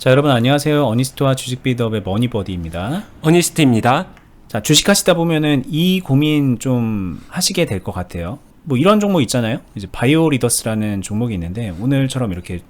자, 여러분 안녕하세요. 어니스트와 주식 빌드업의 머니버디입니다. 어니스트입니다. 자, 주식 하시다 보면은 이 고민 좀 하시게 될 것 같아요. 뭐 이런 종목 있잖아요. 이제 바이오 리더스라는 종목이 있는데 오늘처럼 이렇게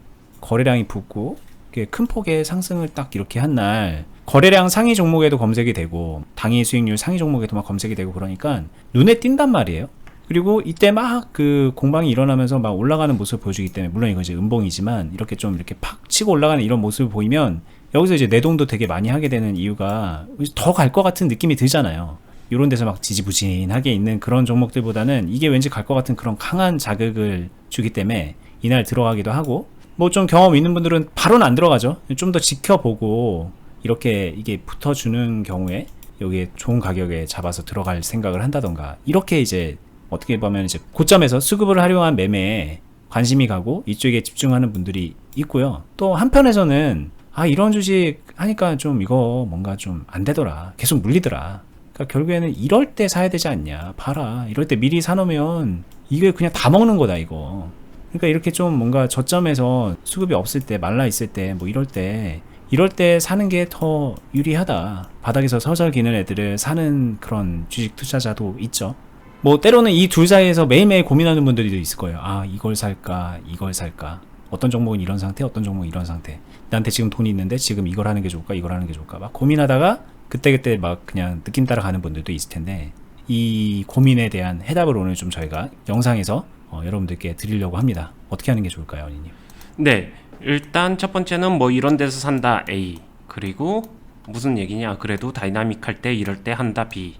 거래량이 붙고 이렇게 큰 폭의 상승을 딱 이렇게 한 날 거래량 상위 종목에도 검색이 되고 당일 수익률 상위 종목에도 막 검색이 되고 그러니까 눈에 띈단 말이에요. 그리고 이때 막 그 공방이 일어나면서 막 올라가는 모습을 보여주기 때문에, 물론 이거 이제 음봉이지만 이렇게 좀 이렇게 팍 치고 올라가는 이런 모습을 보이면 여기서 이제 내동도 되게 많이 하게 되는 이유가 더 갈 것 같은 느낌이 들잖아요. 이런 데서 막 지지부진하게 있는 그런 종목들보다는 이게 왠지 갈 것 같은 그런 강한 자극을 주기 때문에 이날 들어가기도 하고, 뭐 좀 경험 있는 분들은 바로는 안 들어가죠. 좀 더 지켜보고 이렇게 이게 붙어주는 경우에 여기에 좋은 가격에 잡아서 들어갈 생각을 한다던가, 이렇게 이제 어떻게 보면 이제 고점에서 수급을 활용한 매매에 관심이 가고 이쪽에 집중하는 분들이 있고요. 또 한편에서는 이런 주식 하니까 좀 이거 뭔가 좀 안 되더라, 계속 물리더라, 그러니까 결국에는 이럴 때 사야 되지 않냐, 봐라, 이럴 때 미리 사놓으면 이게 그냥 다 먹는 거다 이거. 그러니까 이렇게 좀 뭔가 저점에서 수급이 없을 때, 말라 있을 때, 뭐 이럴 때 사는 게 더 유리하다. 바닥에서 서설 기는 애들을 사는 그런 주식 투자자도 있죠. 뭐 때로는 이 둘 사이에서 매일매일 고민하는 분들이 있을 거예요. 이걸 살까 이걸 살까, 어떤 종목은 이런 상태, 어떤 종목은 이런 상태, 나한테 지금 돈이 있는데 지금 이걸 하는 게 좋을까 이걸 하는 게 좋을까, 막 고민하다가 그때그때 막 그냥 느낌 따라 가는 분들도 있을 텐데, 이 고민에 대한 해답을 오늘 좀 저희가 영상에서 여러분들께 드리려고 합니다. 어떻게 하는 게 좋을까요, 언니님? 네, 일단 첫 번째는 뭐 이런 데서 산다 A, 그리고 무슨 얘기냐, 그래도 다이나믹 할 때 이럴 때 한다 B.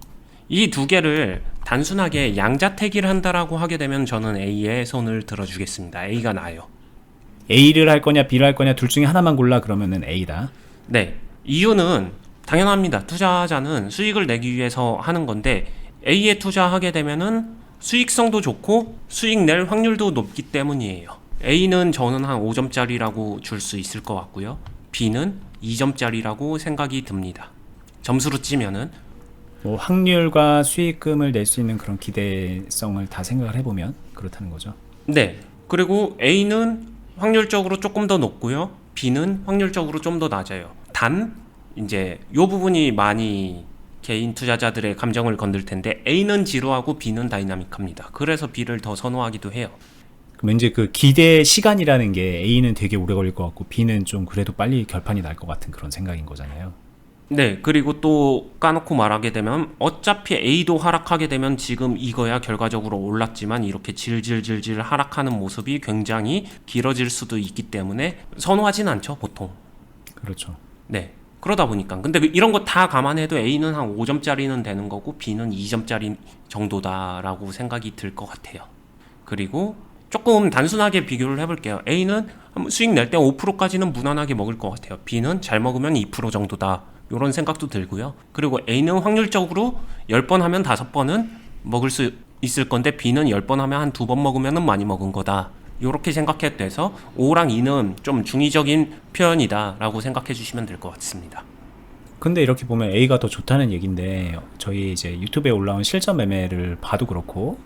이 두 개를 단순하게 양자택일을 한다라고 하게 되면 저는 A에 손을 들어주겠습니다. A가 나아요. A를 할 거냐 B를 할 거냐 둘 중에 하나만 골라 그러면은 A다. 네, 이유는 당연합니다. 투자자는 수익을 내기 위해서 하는 건데 A에 투자하게 되면은 수익성도 좋고 수익 낼 확률도 높기 때문이에요. A는 저는 한 5점짜리라고 줄 수 있을 것 같고요. B는 2점짜리라고 생각이 듭니다. 점수로 찌면은 뭐 확률과 수익금을 낼 수 있는 그런 기대성을 다 생각을 해보면 그렇다는 거죠. 네, 그리고 A는 확률적으로 조금 더 높고요. B는 확률적으로 좀 더 낮아요. 단 이제 요 부분이 많이 개인 투자자들의 감정을 건들 텐데 A는 지루하고 B는 다이나믹합니다. 그래서 B를 더 선호하기도 해요. 그럼 이제 그 기대 시간이라는 게 A는 되게 오래 걸릴 것 같고 B는 좀 그래도 빨리 결판이 날 것 같은 그런 생각인 거잖아요. 네, 그리고 또 까놓고 말하게 되면 어차피 A도 하락하게 되면 지금 이거야 결과적으로 올랐지만 이렇게 질질질질 하락하는 모습이 굉장히 길어질 수도 있기 때문에 선호하진 않죠, 보통. 그렇죠. 네, 그러다 보니까 근데 이런 거 다 감안해도 A는 한 5점짜리는 되는 거고 B는 2점짜리 정도다라고 생각이 들 것 같아요. 그리고 조금 단순하게 비교를 해볼게요. A는 수익 낼 때 5%까지는 무난하게 먹을 것 같아요. B는 잘 먹으면 2% 정도다, 이런 생각도 들고요. 그리고 A는 확률적으로 10번 하면 5번은 먹을 수 있을 건데 B는 10번 하면 한 2번 먹으면 많이 먹은 거다, 이렇게 생각해도 돼서 5랑 2는 좀 중의적인 표현이다 라고 생각해 주시면 될 것 같습니다. 근데 이렇게 보면 A가 더 좋다는 얘기인데, 저희 이제 유튜브에 올라온 실전 매매를 봐도 그렇고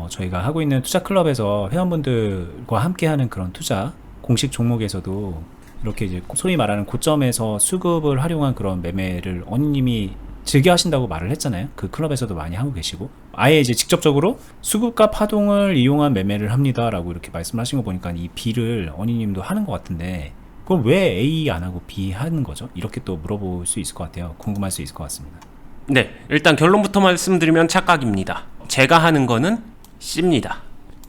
저희가 하고 있는 투자 클럽에서 회원분들과 함께하는 그런 투자 공식 종목에서도 이렇게 이제 소위 말하는 고점에서 수급을 활용한 그런 매매를 언니님이 즐겨 하신다고 말을 했잖아요. 그 클럽에서도 많이 하고 계시고, 아예 이제 직접적으로 수급과 파동을 이용한 매매를 합니다 라고 이렇게 말씀하신 거 보니까 이 B를 언니님도 하는 것 같은데, 그럼 왜 A 안 하고 B 하는 거죠? 이렇게 또 물어볼 수 있을 것 같아요. 궁금할 수 있을 것 같습니다. 네, 일단 결론부터 말씀드리면 착각입니다. 제가 하는 거는 C입니다.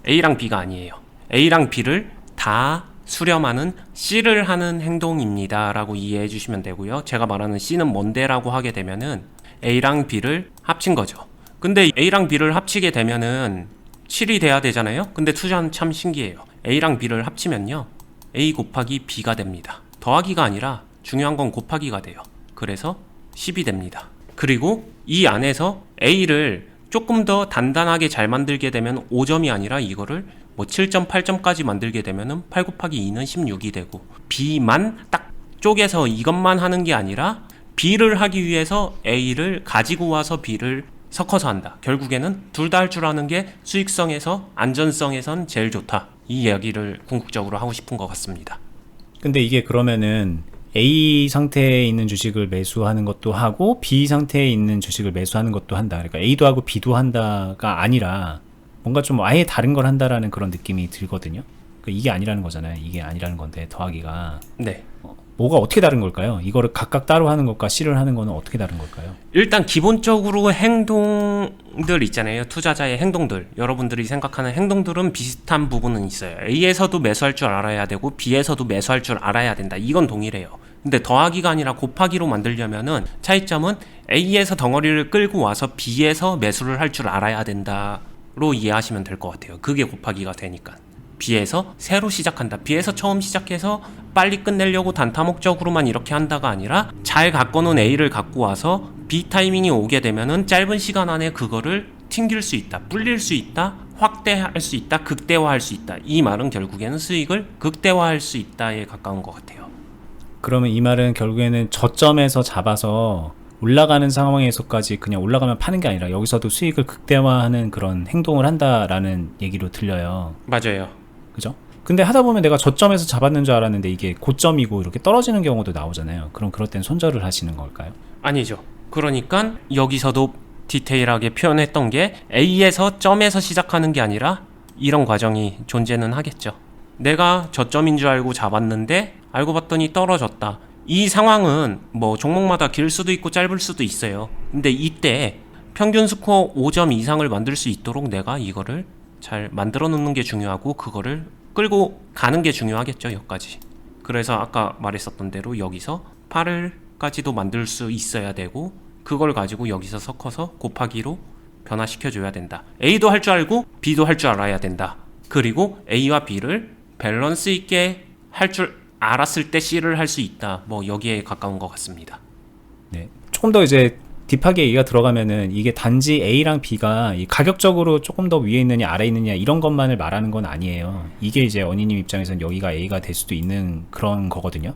A랑 B가 아니에요. A랑 B를 다 수렴하는 C를 하는 행동입니다 라고 이해해 주시면 되고요. 제가 말하는 C는 뭔데 라고 하게 되면은 A랑 B를 합친 거죠. 근데 A랑 B를 합치게 되면은 7이 돼야 되잖아요. 근데 투자는 참 신기해요. A랑 B를 합치면요, A 곱하기 B가 됩니다. 더하기가 아니라 중요한 건 곱하기가 돼요. 그래서 10이 됩니다. 그리고 이 안에서 A를 조금 더 단단하게 잘 만들게 되면 5점이 아니라 이거를 뭐 7점, 8점까지 만들게 되면은 8 곱하기 2는 16이 되고, B만 딱 쪼개서 이것만 하는 게 아니라 B를 하기 위해서 A를 가지고 와서 B를 섞어서 한다. 결국에는 둘 다 할 줄 아는 게 수익성에서 안전성에선 제일 좋다. 이 이야기를 궁극적으로 하고 싶은 것 같습니다. 근데 이게 그러면은 A 상태에 있는 주식을 매수하는 것도 하고 B 상태에 있는 주식을 매수하는 것도 한다. 그러니까 A도 하고 B도 한다가 아니라 뭔가 좀 아예 다른 걸 한다라는 그런 느낌이 들거든요. 그러니까 이게 아니라는 거잖아요. 이게 아니라는 건데 더하기가 네. 뭐가 어떻게 다른 걸까요? 이거를 각각 따로 하는 것과 C를 하는 거는 어떻게 다른 걸까요? 일단 기본적으로 행동들 있잖아요. 투자자의 행동들. 여러분들이 생각하는 행동들은 비슷한 부분은 있어요. A에서도 매수할 줄 알아야 되고 B에서도 매수할 줄 알아야 된다. 이건 동일해요. 근데 더하기가 아니라 곱하기로 만들려면은 차이점은 A에서 덩어리를 끌고 와서 B에서 매수를 할 줄 알아야 된다로 이해하시면 될 것 같아요. 그게 곱하기가 되니까. B에서 새로 시작한다. B에서 처음 시작해서 빨리 끝내려고 단타 목적으로만 이렇게 한다가 아니라 잘 갖고 놓은 A를 갖고 와서 B 타이밍이 오게 되면은 짧은 시간 안에 그거를 튕길 수 있다, 불릴 수 있다, 확대할 수 있다, 극대화할 수 있다. 이 말은 결국에는 수익을 극대화할 수 있다에 가까운 것 같아요. 그러면 이 말은 결국에는 저점에서 잡아서 올라가는 상황에서까지 그냥 올라가면 파는 게 아니라 여기서도 수익을 극대화하는 그런 행동을 한다라는 얘기로 들려요. 맞아요. 그죠? 근데 하다 보면 내가 저점에서 잡았는 줄 알았는데 이게 고점이고 이렇게 떨어지는 경우도 나오잖아요. 그럼 그럴 땐 손절을 하시는 걸까요? 아니죠. 그러니까 여기서도 디테일하게 표현했던 게 A에서 점에서 시작하는 게 아니라 이런 과정이 존재는 하겠죠. 내가 저점인 줄 알고 잡았는데 알고 봤더니 떨어졌다. 이 상황은 뭐 종목마다 길 수도 있고 짧을 수도 있어요. 근데 이때 평균 스코어 5점 이상을 만들 수 있도록 내가 이거를 잘 만들어 놓는 게 중요하고 그거를 끌고 가는 게 중요하겠죠. 여기까지. 그래서 아까 말했었던 대로 여기서 8을까지도 만들 수 있어야 되고 그걸 가지고 여기서 섞어서 곱하기로 변화시켜줘야 된다. A도 할 줄 알고 B도 할 줄 알아야 된다. 그리고 A와 B를 밸런스 있게 할 줄 알았을 때 C를 할 수 있다. 뭐 여기에 가까운 것 같습니다. 네. 조금 더 이제 딥하게 얘기가 들어가면은 이게 단지 A랑 B가 이 가격적으로 조금 더 위에 있느냐 아래에 있느냐 이런 것만을 말하는 건 아니에요. 이게 이제 언니님 입장에서는 여기가 A가 될 수도 있는 그런 거거든요.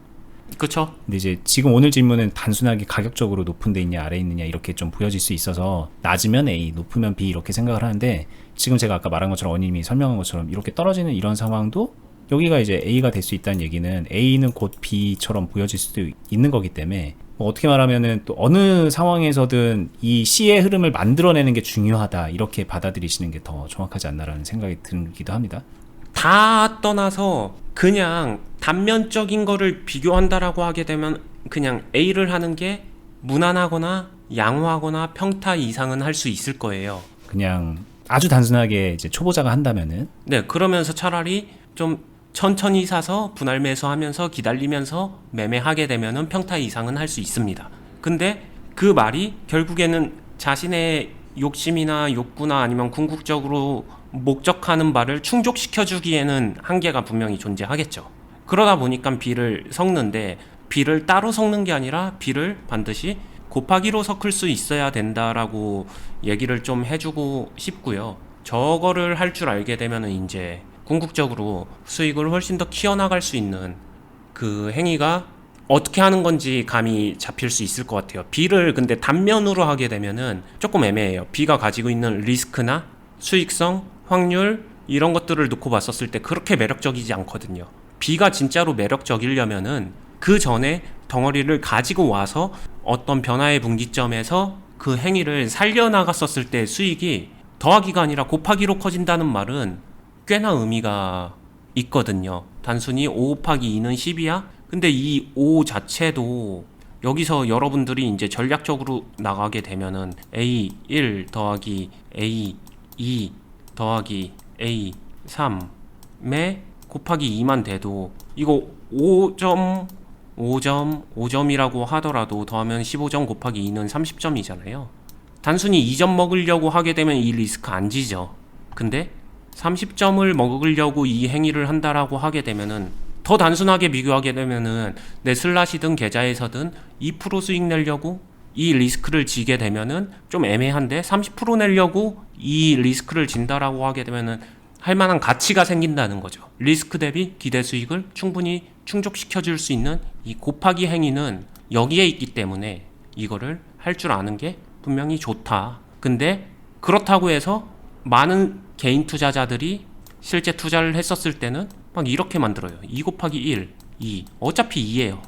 그쵸? 근데 이제 지금 오늘 질문은 단순하게 가격적으로 높은 데 있냐 아래에 있느냐 이렇게 좀 보여질 수 있어서 낮으면 A, 높으면 B 이렇게 생각을 하는데 지금 제가 아까 말한 것처럼 언니님이 설명한 것처럼 이렇게 떨어지는 이런 상황도 여기가 이제 A가 될 수 있다는 얘기는 A는 곧 B처럼 보여질 수도 있는 거기 때문에 뭐 어떻게 말하면은 또 어느 상황에서든 이 C의 흐름을 만들어내는 게 중요하다 이렇게 받아들이시는 게 더 정확하지 않나라는 생각이 들기도 합니다. 다 떠나서 그냥 단면적인 거를 비교한다라고 하게 되면 그냥 A를 하는 게 무난하거나 양호하거나 평타 이상은 할 수 있을 거예요. 그냥 아주 단순하게 이제 초보자가 한다면은 네, 그러면서 차라리 좀 천천히 사서 분할 매수하면서 기다리면서 매매하게 되면은 평타 이상은 할 수 있습니다. 근데 그 말이 결국에는 자신의 욕심이나 욕구나 아니면 궁극적으로 목적하는 바를 충족시켜주기에는 한계가 분명히 존재하겠죠. 그러다 보니까 B를 섞는데 B를 따로 섞는 게 아니라 B를 반드시 곱하기로 섞을 수 있어야 된다라고 얘기를 좀 해주고 싶고요. 저거를 할 줄 알게 되면은 이제 궁극적으로 수익을 훨씬 더 키워나갈 수 있는 그 행위가 어떻게 하는 건지 감이 잡힐 수 있을 것 같아요. B를 근데 단면으로 하게 되면은 조금 애매해요. B가 가지고 있는 리스크나 수익성, 확률 이런 것들을 놓고 봤었을 때 그렇게 매력적이지 않거든요. B가 진짜로 매력적이려면은 그 전에 덩어리를 가지고 와서 어떤 변화의 분기점에서 그 행위를 살려나갔었을 때 수익이 더하기가 아니라 곱하기로 커진다는 말은 꽤나 의미가 있거든요. 단순히 5 곱하기 2는 10이야? 근데 이 5 자체도 여기서 여러분들이 이제 전략적으로 나가게 되면은 A1 더하기 A2 더하기 A3에 곱하기 2만 돼도 이거 5점이라고 하더라도 더하면 15점 곱하기 2는 30점이잖아요. 단순히 2점 먹으려고 하게 되면 이 리스크 안 지죠. 근데 30점을 먹으려고 이 행위를 한다라고 하게 되면은 더 단순하게 비교하게 되면은 네슬라시든 계좌에서든 2% 수익 내려고 이 리스크를 지게 되면은 좀 애매한데 30% 내려고 이 리스크를 진다라고 하게 되면은 할 만한 가치가 생긴다는 거죠. 리스크 대비 기대 수익을 충분히 충족시켜 줄 수 있는 이 곱하기 행위는 여기에 있기 때문에 이거를 할 줄 아는 게 분명히 좋다. 근데 그렇다고 해서 많은 개인 투자자들이 실제 투자를 했었을 때는 막 이렇게 만들어요. 2 곱하기 1, 2. 어차피 2예요.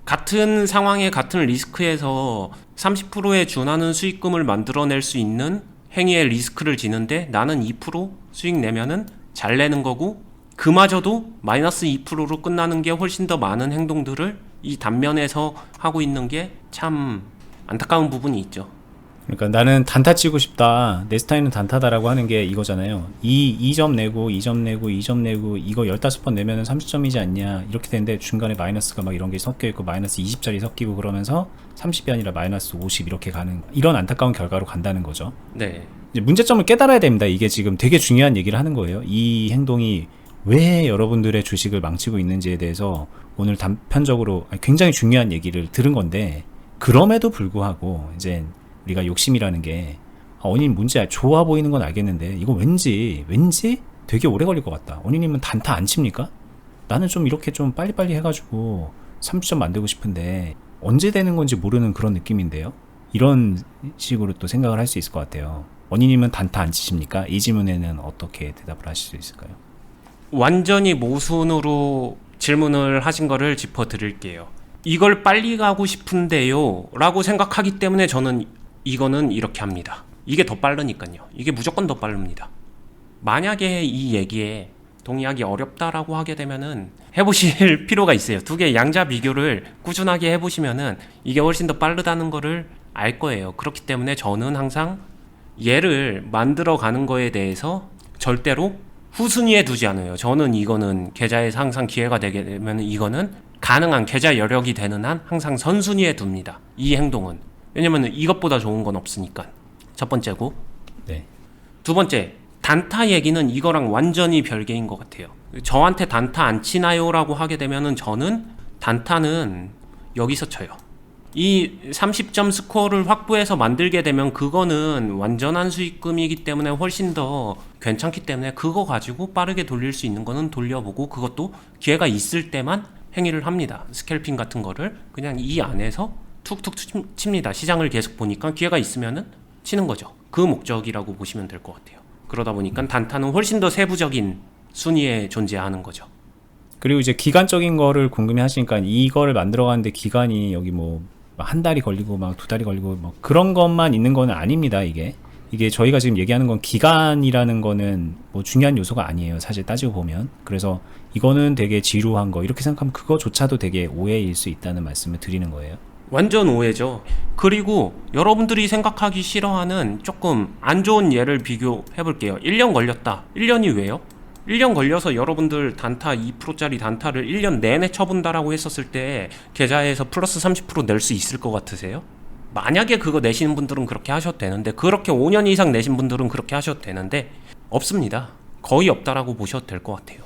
같은 상황에 같은 리스크에서 30%에 준하는 수익금을 만들어낼 수 있는 행위에 리스크를 지는데 나는 2% 수익 내면은 잘 내는 거고, 그마저도 마이너스 2%로 끝나는 게 훨씬 더 많은 행동들을 이 단면에서 하고 있는 게 참 안타까운 부분이 있죠. 그러니까 나는 단타 치고 싶다, 내 스타일은 단타다라고 하는 게 이거잖아요. 2점 내고 2점 내고 2점 내고 이거 15번 내면은 30점이지 않냐, 이렇게 되는데 중간에 마이너스가 막 이런 게 섞여 있고 마이너스 20짜리 섞이고 그러면서 30이 아니라 마이너스 50 이렇게 가는, 이런 안타까운 결과로 간다는 거죠. 네. 이제 문제점을 깨달아야 됩니다. 이게 지금 되게 중요한 얘기를 하는 거예요. 이 행동이 왜 여러분들의 주식을 망치고 있는지에 대해서 오늘 단편적으로 굉장히 중요한 얘기를 들은 건데, 그럼에도 불구하고 이제 우리가 욕심이라는 게, 원인 문제 좋아 보이는 건 알겠는데 이거 왠지 되게 오래 걸릴 것 같다. 원인님은 단타 안 칩니까? 나는 좀 이렇게 좀 빨리빨리 해가지고 30점 만들고 싶은데 언제 되는 건지 모르는 그런 느낌인데요. 이런 식으로 또 생각을 할 수 있을 것 같아요. 원인님은 단타 안 치십니까? 이 질문에는 어떻게 대답을 하실 수 있을까요? 완전히 모순으로 질문을 하신 거를 짚어드릴게요. 이걸 빨리 가고 싶은데요 라고 생각하기 때문에 저는 이거는 이렇게 합니다. 이게 더 빠르니까요. 이게 무조건 더 빠릅니다. 만약에 이 얘기에 동의하기 어렵다라고 하게 되면은 해보실 필요가 있어요. 두 개의 양자 비교를 꾸준하게 해보시면은 이게 훨씬 더 빠르다는 거를 알 거예요. 그렇기 때문에 저는 항상 얘를 만들어 가는 거에 대해서 절대로 후순위에 두지 않아요. 저는 이거는 계좌에서 항상 기회가 되게 되면 이거는 가능한 계좌 여력이 되는 한 항상 선순위에 둡니다. 이 행동은. 왜냐면 이것보다 좋은 건 없으니까. 첫 번째고. 네. 두 번째, 단타 얘기는 이거랑 완전히 별개인 것 같아요. 저한테 단타 안 치나요? 라고 하게 되면은 저는 단타는 여기서 쳐요. 이 30점 스코어를 확보해서 만들게 되면 그거는 완전한 수익금이기 때문에 훨씬 더 괜찮기 때문에 그거 가지고 빠르게 돌릴 수 있는 거는 돌려보고, 그것도 기회가 있을 때만 행위를 합니다. 스캘핑 같은 거를 그냥 이 안에서 툭툭 칩니다. 시장을 계속 보니까 기회가 있으면은 치는 거죠. 그 목적이라고 보시면 될 것 같아요. 그러다 보니까 단타는 훨씬 더 세부적인 순위에 존재하는 거죠. 그리고 이제 기간적인 거를 궁금해 하시니까, 이거를 만들어 가는데 기간이 여기 뭐 한 달이 걸리고 막 2달이 걸리고 뭐 그런 것만 있는 거는 아닙니다. 이게 저희가 지금 얘기하는 건 기간이라는 거는 뭐 중요한 요소가 아니에요. 사실 따지고 보면. 그래서 이거는 되게 지루한 거, 이렇게 생각하면 그거조차도 되게 오해일 수 있다는 말씀을 드리는 거예요. 완전 오해죠. 그리고 여러분들이 생각하기 싫어하는 조금 안 좋은 예를 비교해 볼게요. 1년 걸렸다. 1년이 왜요? 1년 걸려서 여러분들 단타 2%짜리 단타를 1년 내내 쳐본다라고 했었을 때 계좌에서 플러스 30% 낼 수 있을 것 같으세요? 만약에 그거 내시는 분들은 그렇게 하셔도 되는데, 그렇게 5년 이상 내신 분들은 그렇게 하셔도 되는데 없습니다. 거의 없다라고 보셔도 될 것 같아요.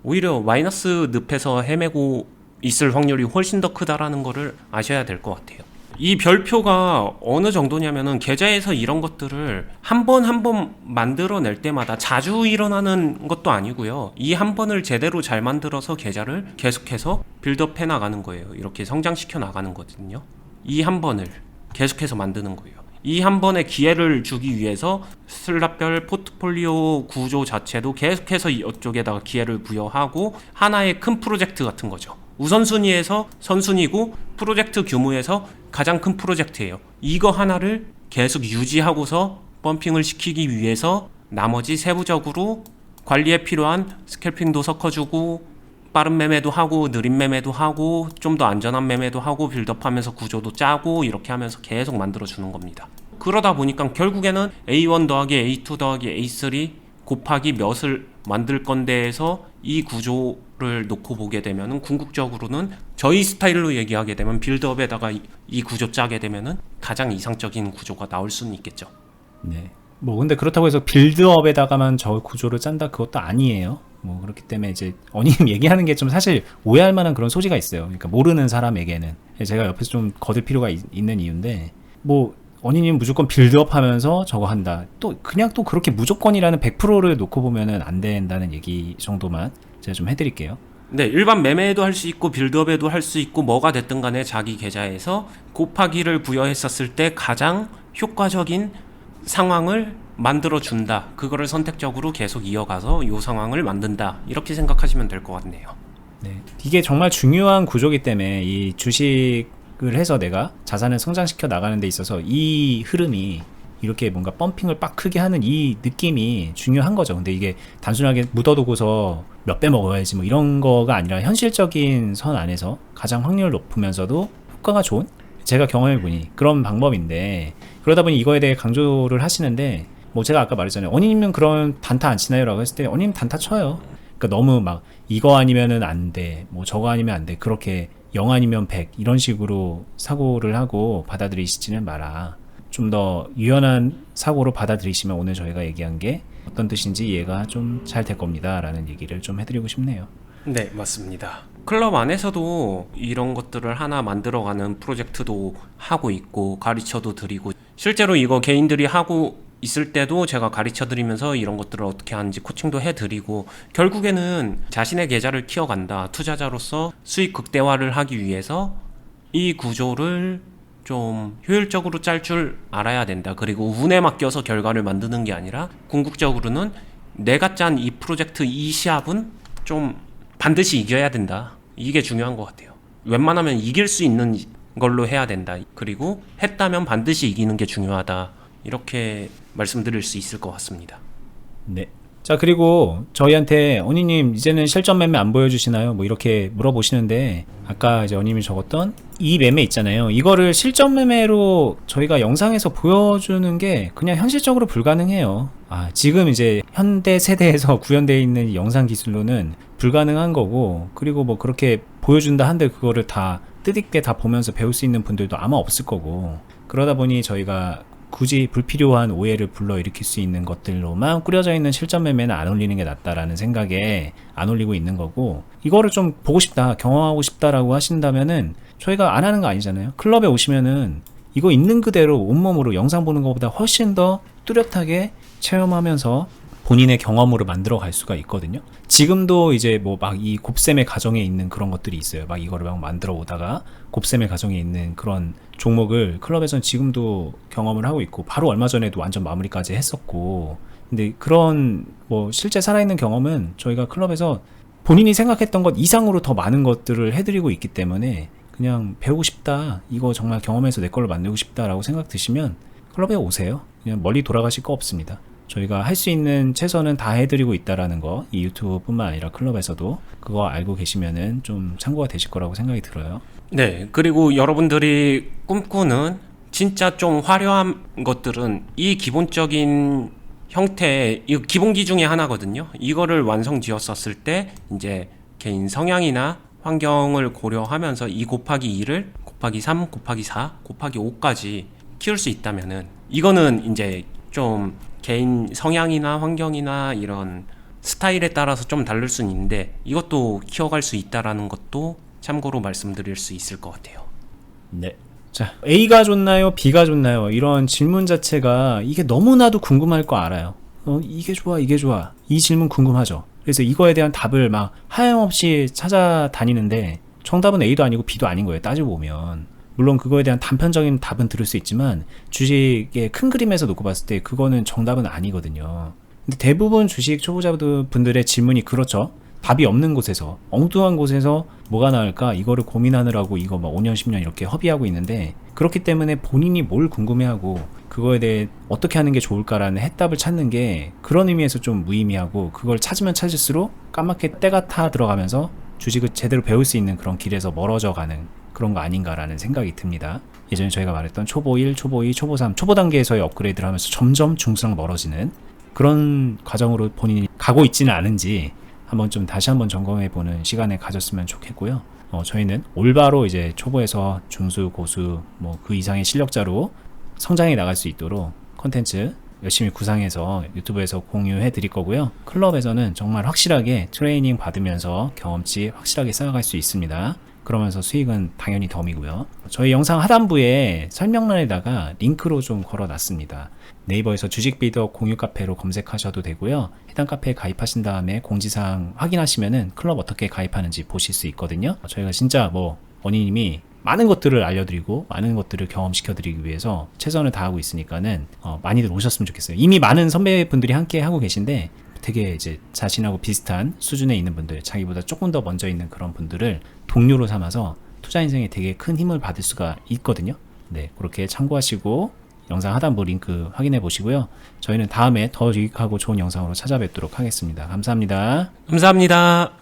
오히려 마이너스 늪에서 헤매고 있을 확률이 훨씬 더 크다라는 거를 아셔야 될 것 같아요. 이 별표가 어느 정도냐면은 계좌에서 이런 것들을 한 번 만들어낼 때마다 자주 일어나는 것도 아니고요. 이 한 번을 제대로 잘 만들어서 계좌를 계속해서 빌드업 해 나가는 거예요. 이렇게 성장시켜 나가는 거거든요. 이 한 번을 계속해서 만드는 거예요. 이 한 번의 기회를 주기 위해서 슬랍별 포트폴리오 구조 자체도 계속해서 이쪽에다가 기회를 부여하고 하나의 큰 프로젝트 같은 거죠. 우선순위에서 선순위고 프로젝트 규모에서 가장 큰 프로젝트예요. 이거 하나를 계속 유지하고서 펌핑을 시키기 위해서 나머지 세부적으로 관리에 필요한 스캘핑도 섞어주고, 빠른 매매도 하고 느린 매매도 하고 좀 더 안전한 매매도 하고 빌드업하면서 구조도 짜고 이렇게 하면서 계속 만들어주는 겁니다. 그러다 보니까 결국에는 A1 더하기 A2 더하기 A3 곱하기 몇을 만들 건데 해서 이 구조를 놓고 보게 되면은 궁극적으로는 저희 스타일로 얘기하게 되면 빌드업에다가 이 구조 짜게 되면은 가장 이상적인 구조가 나올 수는 있겠죠. 네. 뭐 근데 그렇다고 해서 빌드업에다가만 저 구조를 짠다, 그것도 아니에요. 뭐 그렇기 때문에 이제 어님 얘기하는 게 좀 사실 오해할 만한 그런 소지가 있어요. 그러니까 모르는 사람에게는 제가 옆에서 좀 거들 필요가 있는 이유인데, 뭐 어니님 무조건 빌드업 하면서 저거 한다, 또 그냥 또 그렇게 무조건이라는 100%를 놓고 보면은 안 된다는 얘기 정도만 제가 좀 해드릴게요. 네, 일반 매매에도 할 수 있고 빌드업에도 할 수 있고 뭐가 됐든 간에 자기 계좌에서 곱하기를 부여했었을 때 가장 효과적인 상황을 만들어준다, 그거를 선택적으로 계속 이어가서 이 상황을 만든다, 이렇게 생각하시면 될 것 같네요. 네. 이게 정말 중요한 구조이기 때문에 이 주식을 해서 내가 자산을 성장시켜 나가는 데 있어서 이 흐름이 이렇게 뭔가 펌핑을 빡 크게 하는 이 느낌이 중요한 거죠. 근데 이게 단순하게 묻어두고서 몇 배 먹어야지 뭐 이런 거가 아니라 현실적인 선 안에서 가장 확률 높으면서도 효과가 좋은, 제가 경험해보니 그런 방법인데, 그러다 보니 이거에 대해 강조를 하시는데, 뭐 제가 아까 말했잖아요. 언니님은 그런 단타 안 치나요? 라고 했을 때 언니님 단타 쳐요. 그러니까 너무 막 이거 아니면은 안 돼, 뭐 저거 아니면 안 돼, 그렇게 0 아니면 100 이런 식으로 사고를 하고 받아들이시지는 마라. 좀 더 유연한 사고로 받아들이시면 오늘 저희가 얘기한 게 어떤 뜻인지 이해가 좀 잘 될 겁니다 라는 얘기를 좀 해드리고 싶네요. 네, 맞습니다. 클럽 안에서도 이런 것들을 하나 만들어가는 프로젝트도 하고 있고 가르쳐도 드리고, 실제로 이거 개인들이 하고 있을 때도 제가 가르쳐 드리면서 이런 것들을 어떻게 하는지 코칭도 해드리고, 결국에는 자신의 계좌를 키워간다, 투자자로서 수익 극대화를 하기 위해서 이 구조를 좀 효율적으로 짤 줄 알아야 된다. 그리고 운에 맡겨서 결과를 만드는 게 아니라 궁극적으로는 내가 짠 이 프로젝트, 이 시합은 좀 반드시 이겨야 된다. 이게 중요한 것 같아요. 웬만하면 이길 수 있는 걸로 해야 된다. 그리고 했다면 반드시 이기는 게 중요하다. 이렇게 말씀드릴 수 있을 것 같습니다. 네. 자, 그리고 저희한테 언니님 이제는 실전 매매 안 보여주시나요? 뭐 이렇게 물어보시는데, 아까 이제 언니님이 적었던 이 매매 있잖아요. 이거를 실전 매매로 저희가 영상에서 보여주는 게 그냥 현실적으로 불가능해요. 지금 이제 현대 세대에서 구현되어 있는 이 영상 기술로는 불가능한 거고, 그리고 뭐 그렇게 보여준다 한들 그거를 다 뜻있게 다 보면서 배울 수 있는 분들도 아마 없을 거고, 그러다 보니 저희가 굳이 불필요한 오해를 불러일으킬 수 있는 것들로만 꾸려져 있는 실전 매매는 안 올리는 게 낫다라는 생각에 안 올리고 있는 거고, 이거를 좀 보고 싶다, 경험하고 싶다라고 하신다면은 저희가 안 하는 거 아니잖아요. 클럽에 오시면은 이거 있는 그대로 온몸으로 영상 보는 것보다 훨씬 더 뚜렷하게 체험하면서 본인의 경험으로 만들어 갈 수가 있거든요. 지금도 이제 뭐 막 이 곱셈의 과정에 있는 그런 것들이 있어요. 막 이거를 막 만들어 오다가 곱셈의 과정에 있는 그런 종목을 클럽에서는 지금도 경험을 하고 있고, 바로 얼마 전에도 완전 마무리까지 했었고, 근데 그런 뭐 실제 살아있는 경험은 저희가 클럽에서 본인이 생각했던 것 이상으로 더 많은 것들을 해드리고 있기 때문에, 그냥 배우고 싶다, 이거 정말 경험해서 내 걸로 만들고 싶다라고 생각 드시면 클럽에 오세요. 그냥 멀리 돌아가실 거 없습니다. 저희가 할 수 있는 최선은 다 해드리고 있다라는 거, 이 유튜브뿐만 아니라 클럽에서도 그거 알고 계시면은 좀 참고가 되실 거라고 생각이 들어요. 네, 그리고 여러분들이 꿈꾸는 진짜 좀 화려한 것들은 이 기본적인 형태의 이 기본기 중에 하나거든요. 이거를 완성 지었었을 때 이제 개인 성향이나 환경을 고려하면서 2 곱하기 2를 곱하기 3, 곱하기 4, 곱하기 5까지 키울 수 있다면은, 이거는 이제 좀 개인 성향이나 환경이나 이런 스타일에 따라서 좀 다를 수는 있는데, 이것도 키워갈 수 있다라는 것도 참고로 말씀드릴 수 있을 것 같아요. 네. 자, A가 좋나요? B가 좋나요? 이런 질문 자체가 이게 너무나도 궁금할 거 알아요. 이게 좋아, 이게 좋아. 이 질문 궁금하죠. 그래서 이거에 대한 답을 막 하염없이 찾아다니는데 정답은 A도 아니고 B도 아닌 거예요. 따지고 보면. 물론 그거에 대한 단편적인 답은 들을 수 있지만 주식의 큰 그림에서 놓고 봤을 때 그거는 정답은 아니거든요. 근데 대부분 주식 초보자분들의 질문이 그렇죠. 답이 없는 곳에서, 엉뚱한 곳에서 뭐가 나을까 이거를 고민하느라고 이거 막 5년 10년 이렇게 허비하고 있는데, 그렇기 때문에 본인이 뭘 궁금해하고 그거에 대해 어떻게 하는 게 좋을까라는 해답을 찾는 게 그런 의미에서 좀 무의미하고, 그걸 찾으면 찾을수록 까맣게 때가 타 들어가면서 주식을 제대로 배울 수 있는 그런 길에서 멀어져 가는 그런 거 아닌가라는 생각이 듭니다. 예전에 저희가 말했던 초보 1, 초보 2, 초보 3, 초보 단계에서의 업그레이드를 하면서 점점 중수랑 멀어지는 그런 과정으로 본인이 가고 있지는 않은지 한번 좀 다시 한번 점검해보는 시간을 가졌으면 좋겠고요. 저희는 올바로 이제 초보에서 중수, 고수, 뭐 그 이상의 실력자로 성장해 나갈 수 있도록 컨텐츠 열심히 구상해서 유튜브에서 공유해 드릴 거고요. 클럽에서는 정말 확실하게 트레이닝 받으면서 경험치 확실하게 쌓아갈 수 있습니다. 그러면서 수익은 당연히 덤이고요. 저희 영상 하단부에 설명란에다가 링크로 좀 걸어놨습니다. 네이버에서 주식비더 공유 카페로 검색하셔도 되고요. 해당 카페에 가입하신 다음에 공지사항 확인하시면은 클럽 어떻게 가입하는지 보실 수 있거든요. 저희가 진짜 뭐 원희님이 많은 것들을 알려드리고 많은 것들을 경험시켜드리기 위해서 최선을 다하고 있으니까는 많이들 오셨으면 좋겠어요. 이미 많은 선배분들이 함께 하고 계신데 되게 이제 자신하고 비슷한 수준에 있는 분들, 자기보다 조금 더 먼저 있는 그런 분들을 동료로 삼아서 투자 인생에 되게 큰 힘을 받을 수가 있거든요. 네, 그렇게 참고하시고 영상 하단부 링크 확인해 보시고요. 저희는 다음에 더 유익하고 좋은 영상으로 찾아뵙도록 하겠습니다. 감사합니다. 감사합니다.